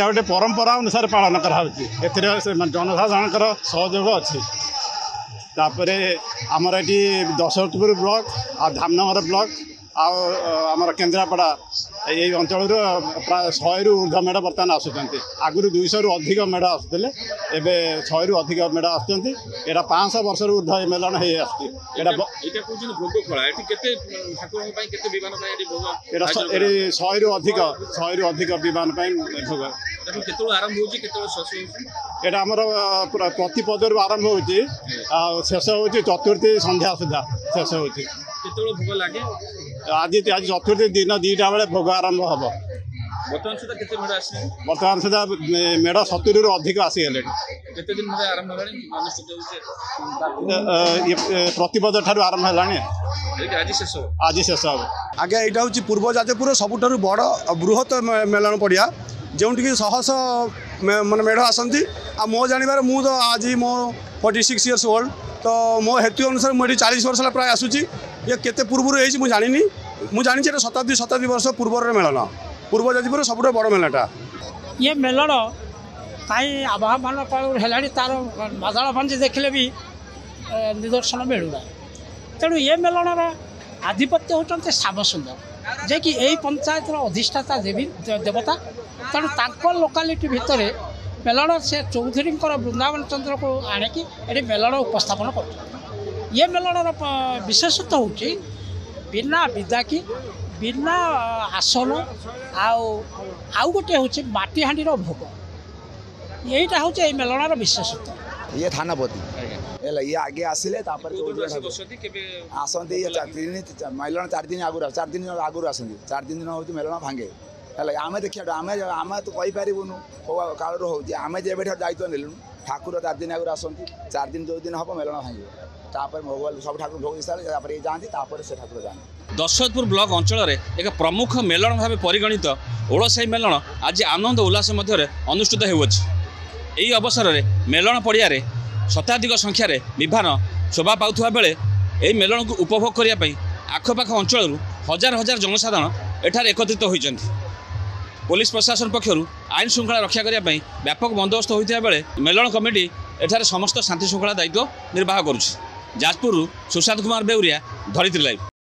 यहाँ गोटे परंपरा अनुसार पालन कराऊँ जनसाधारण सहयोग अच्छी आमर ये दशरथपुर ब्लॉक आ धामनगर ब्लॉक आमर केन्द्रापड़ा ये अंचल प्राय 100 रु ऊर्ध्व मेढ़ बर्तमान आसुँच आगुरी 200 रु अधिक मेढ़ आसुले एवं 100 रु अधिक मेढ़ आसुँच यहाँ 500 वर्ष ऊर्ध्व मेलन हो 100 रु अधिक विमान भोग यहाँ आमर प्रतिपद रु आरंभ हो शेष हो चतुर्थी संध्या सुधा शेष हो भोग लगे आज चतुर्थी दिन 2टा बेले भोग आरंभ हम बर्तमान सुधा मेढ़ 70 रु अधिक आसीगले प्रतिपद ठार आरंभ है आज शेष हम आगे यहाँ हूँ पूर्व जाजपुर सबुठ बड़ बृहत मेलन पड़िया जो शहश मानने मेढ़ आसती आ मो जानवर मु तो आज मो 46 इयर्स ओल्ड तो मो हेतु अनुसार मुझे 40 वर्ष प्राय आसूँ ये केते पूर्व मुझे जानी मुझे शताब्दी वर्ष पूर्वर मेलन पूर्व जाजपुर सबुठ बड़ मेलाटा ये मेलन कहीं आबहा मान है तार बादल भांजी देखले भी निदर्शन मिलूना तेणु ये मेलनर आधिपत्य होते श्याम सुंदर जे कि यही पंचायतर अधिष्ठाता देवी देवता तेणु तांको लोकालिटी भितर मेलन से चौधरी वृंदावन चंद्र को आणिकी ये मेलन उपस्थापन कर ये मेलनर विशेषत्व हूँ बिना विदाकी बिना आसन आउ गोटे हूँ माटीहांडी भोग यहीटा हूँ ये मेलनर विशेषत्व ये थानापति ये आगे आसिले आसती मेलन 4 दिन आगुरी 4 दिन आगुरी आसती 4 दिन हूँ मेलन भांगे है आम देखा आम तो कहीपरूनु काल आम जब दायित्व नेलु ठाकुर 4 दिन आगुरी आसती 4 दिन जो दिन हम मेलन भांगे सब ठाकुर भोग हिसाब जाती से ठाकुर जाती दशरथपुर ब्लॉक अंचल एक प्रमुख मेलन भाव परिगणित ओड़साई मेलन आज आनंद उल्लास मध्य अनुष्ठित होती अवसर में मेलन पड़िया शताधिक संख्यार विभान शोभा पाउथुवा बेले यही मेलन को उपभोग करने आखपाख अंचल हजार हजार जनसाधारण एठार एकत्रित होती पुलिस प्रशासन पक्षर आईन श्रृंखला रक्षा करने व्यापक बंदोबस्त होता बेले मेलन कमिटी एठार समस्त शांति श्रृंखला दायित्व निर्वाह करुच्ची। जाजपुर सुशांत कुमार बेउरिया धरित्री लाइव।